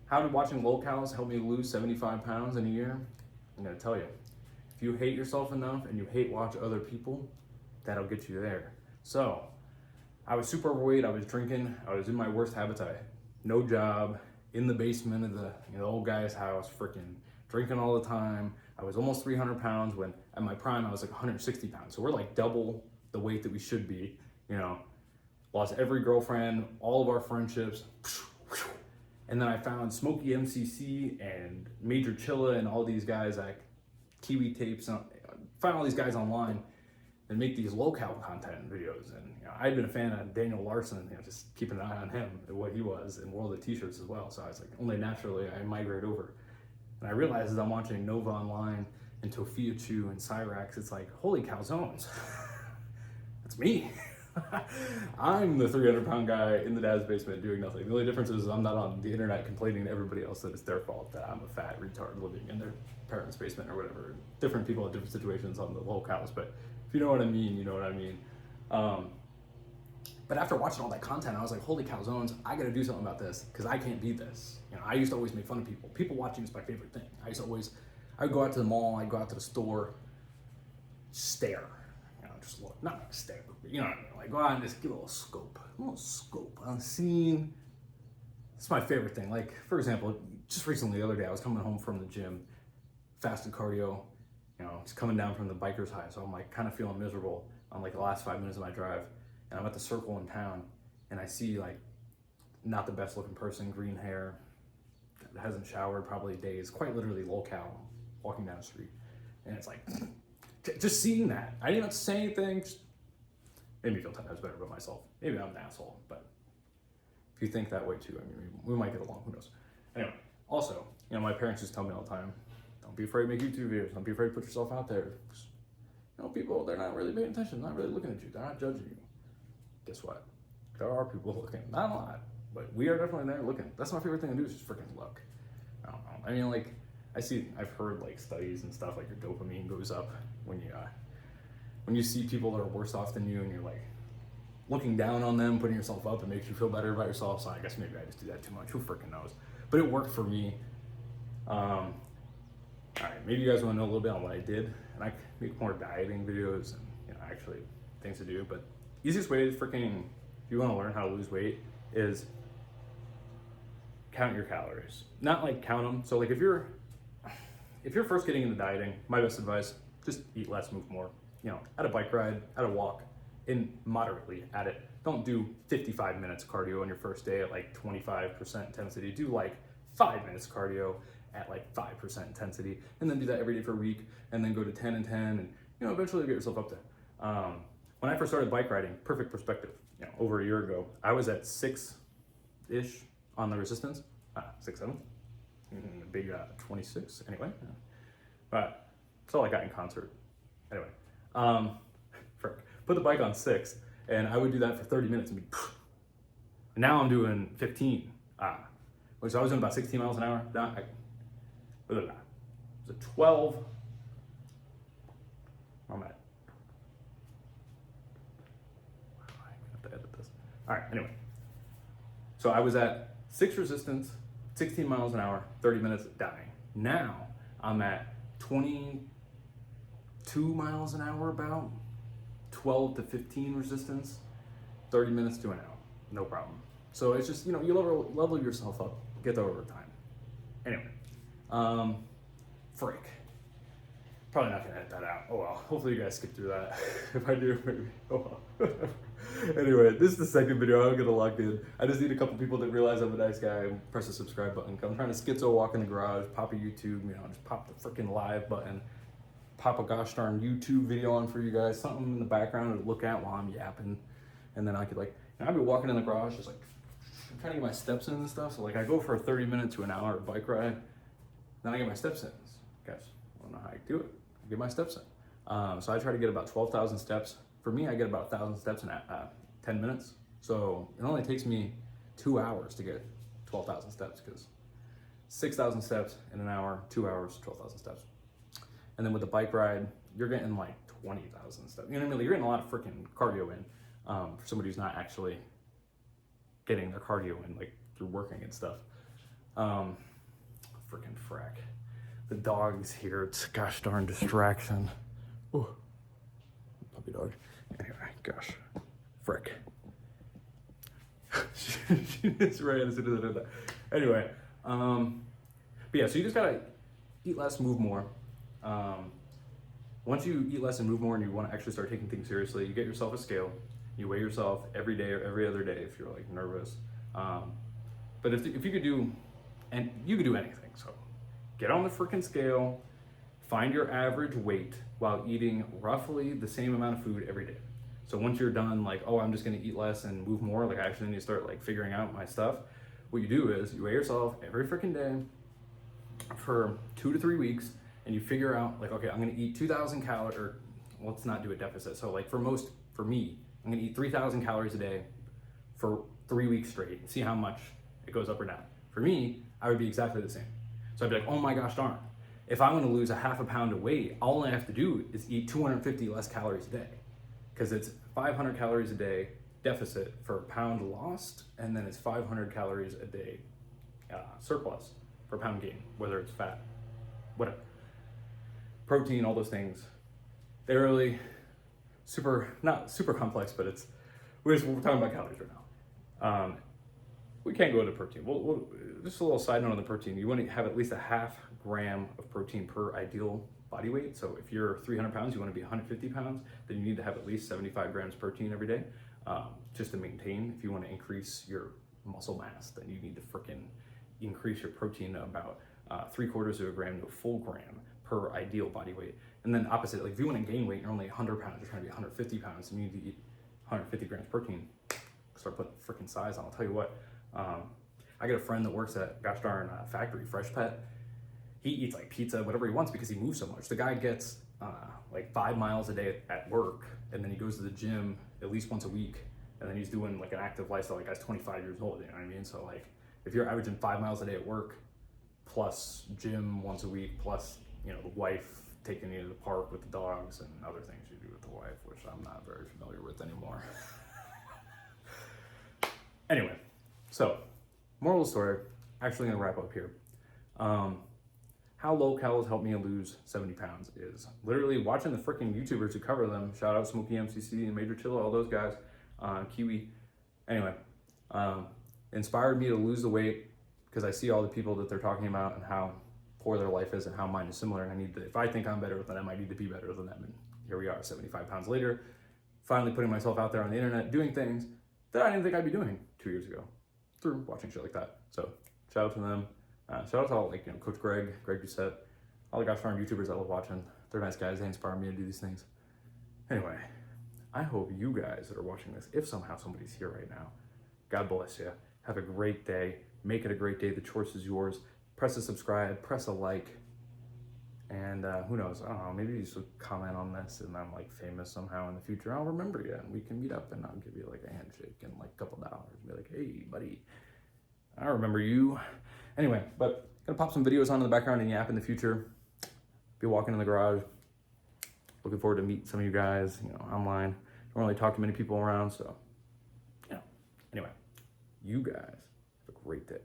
How did watching Lolcowz help me lose 75 pounds in a year? I'm gonna tell you, if you hate yourself enough and you hate watch other people, that'll get you there. So, I was super overweight, I was drinking, I was in my worst habits, I no job, in the basement of the old guy's house, freaking drinking all the time. I was almost 300 pounds when at my prime I was like 160 pounds. So we're like double the weight that we should be, lost every girlfriend, all of our friendships. And then I found Smokey MCC and Major Chilla and all these guys like Kiwi Tapes. Found all these guys online and make these Lolcowz content videos. And I'd been a fan of Daniel Larson, just keeping an eye on him and what he was and World of T-shirts as well. So I was like, only naturally I migrate over. And I realized as I'm watching Nova Online and Tofia Chu and Cyrax, it's like, holy calzones. That's me. I'm the 300-pound guy in the dad's basement doing nothing. The only difference is I'm not on the internet complaining to everybody else that it's their fault that I'm a fat retard living in their parents' basement or whatever. Different people have different situations on the Lolcowz, but if you know what I mean, you know what I mean. But after watching all that content, I was like, holy calzones, I gotta do something about this because I can't be this. I used to always make fun of people. People watching is my favorite thing. I would go out to the mall, I'd go out to the store, stare. Just look, not like stare, but you know what I mean? Like go out and just give a little scope on the scene. It's my favorite thing. Like, for example, just recently the other day, I was coming home from the gym, fasted cardio, just coming down from the biker's high. So I'm like kind of feeling miserable on like the last 5 minutes of my drive. And I'm at the circle in town and I see like not the best looking person, green hair, hasn't showered probably days, quite literally Lolcowz walking down the street. And it's like, just seeing that, I didn't have to say anything, just made me feel 10 times better about myself. Maybe I'm an asshole, but if you think that way too, I mean, we might get along, who knows. Anyway, also, my parents just tell me all the time, don't be afraid to make YouTube videos, don't be afraid to put yourself out there. People, they're not really paying attention, not really looking at you, they're not judging you. Guess what? There are people looking, not a lot, but we are definitely there looking. That's my favorite thing to do is just freaking look. I don't know, I mean, like, I've heard like studies and stuff like your dopamine goes up when you see people that are worse off than you and you're like looking down on them, putting yourself up, it makes you feel better about yourself. So I guess maybe I just do that too much, who freaking knows? But it worked for me. All right, maybe you guys want to know a little bit on what I did, and I make more dieting videos and actually things to do. But easiest way to freaking, if you want to learn how to lose weight, is count your calories. Not like count them. So like if you're first getting into dieting, my best advice, just eat less, move more. At a bike ride, at a walk, and moderately at it. Don't do 55 minutes cardio on your first day at like 25% intensity. Do like 5 minutes cardio at like 5% intensity, and then do that every day for a week, and then go to 10 and 10, and eventually get yourself up there. When I first started bike riding, perfect perspective, over a year ago, I was at 6-ish on the resistance, 6, 7. Big 26 anyway, but that's all I got in concert. Anyway, put the bike on 6, and I would do that for 30 minutes and be, and now I'm doing 15, which I was doing about 16 miles an hour. Was it 12? I'm at. I have to edit this. All right, anyway, so I was at 6 resistance, 16 miles an hour, 30 minutes dying. Now I'm at 22 miles an hour, about 12 to 15 resistance, 30 minutes to an hour, no problem. So it's just, you level yourself up, get there over time. Anyway, frick. Probably not gonna edit that out. Oh well, hopefully you guys skip through that. If I do, maybe, oh well. Anyway, this is the second video. I'm gonna lock in. I just need a couple people that realize I'm a nice guy and press the subscribe button. I'm trying to schizo walk in the garage, pop a YouTube, just pop the freaking live button, pop a gosh darn YouTube video on for you guys, something in the background to look at while I'm yapping. And then I could I'd be walking in the garage just like, I'm trying to get my steps in and stuff. So like I go for a 30-minute to an hour bike ride, then I get my steps in. Guys, I don't know how I do it. I get my steps in. So I try to get about 12,000 steps. For me, I get about 1,000 steps in 10 minutes. So it only takes me 2 hours to get 12,000 steps because 6,000 steps in an hour, 2 hours, 12,000 steps. And then with the bike ride, you're getting like 20,000 steps. You know what I mean? You're getting a lot of freaking cardio in for somebody who's not actually getting their cardio in, like through working and stuff. Freaking frack. The dog's here. It's a gosh darn distraction. Ooh. Puppy dog. Anyway, gosh. Frick. She is right as soon as I did that. Anyway, but yeah, so you just gotta eat less, move more. Once you eat less and move more and you want to actually start taking things seriously, you get yourself a scale. You weigh yourself every day or every other day if you're like nervous. But if you could do, and you could do anything, so get on the freaking scale, find your average weight while eating roughly the same amount of food every day. So once you're done, like, oh, I'm just gonna eat less and move more, like I actually need to start like figuring out my stuff. What you do is you weigh yourself every freaking day for 2 to 3 weeks, and you figure out like, okay, I'm gonna eat 2,000 calories, or let's not do a deficit. So like for me, I'm gonna eat 3,000 calories a day for 3 weeks straight and see how much it goes up or down. For me, I would be exactly the same. So I'd be like, oh my gosh darn, if I want to lose a half a pound of weight, all I have to do is eat 250 less calories a day, because it's 500 calories a day deficit for a pound lost, and then it's 500 calories a day surplus for a pound gain, whether it's fat, whatever. Protein, all those things. They're really not super complex, but we're talking about calories right now. We can't go into protein. We'll just a little side note on the protein. You want to have at least a half gram of protein per ideal body weight. So if you're 300 pounds, you want to be 150 pounds, then you need to have at least 75 grams protein every day, just to maintain. If you want to increase your muscle mass, then you need to freaking increase your protein to about 3/4 of a gram to a full gram per ideal body weight. And then opposite, like if you want to gain weight, you're only 100 pounds, you're trying to be 150 pounds, and you need to eat 150 grams protein. Start putting freaking size on. I'll tell you what, I got a friend that works at gosh darn factory, Fresh Pet. He eats like pizza, whatever he wants, because he moves so much. The guy gets like 5 miles a day at work, and then he goes to the gym at least once a week, and then he's doing like an active lifestyle. Like guy's 25 years old, you know what I mean? So like if you're averaging 5 miles a day at work, plus gym once a week, plus, you know, the wife taking you to the park with the dogs and other things you do with the wife, which I'm not very familiar with anymore. Anyway, so moral of the story, actually gonna wrap up here. How Lolcowz helped me lose 70 pounds is literally watching the freaking YouTubers who cover them. Shout out Smokey MCC and Major Chilla, all those guys, Kiwi. Anyway, inspired me to lose the weight because I see all the people that they're talking about and how poor their life is and how mine is similar. And if I think I'm better than them, I need to be better than them. And here we are, 75 pounds later, finally putting myself out there on the internet, doing things that I didn't think I'd be doing 2 years ago through watching shit like that. So shout out to them. Shout out to all, like, you know, Coach Greg Doucette, all the gosh darn YouTubers I love watching. They're nice guys. They inspire me to do these things. Anyway, I hope you guys that are watching this, if somehow somebody's here right now, God bless you. Have a great day. Make it a great day. The choice is yours. Press a subscribe, press a like, and who knows? I don't know. Maybe you should comment on this, and I'm like famous somehow in the future. I'll remember you, and we can meet up, and I'll give you like a handshake and like a couple dollars. Be like, hey, buddy, I remember you. Anyway, but gonna pop some videos on in the background and yap in the future. Be walking in the garage. Looking forward to meet some of you guys, you know, online. Don't really talk to many people around, so, you know. Anyway, you guys have a great day.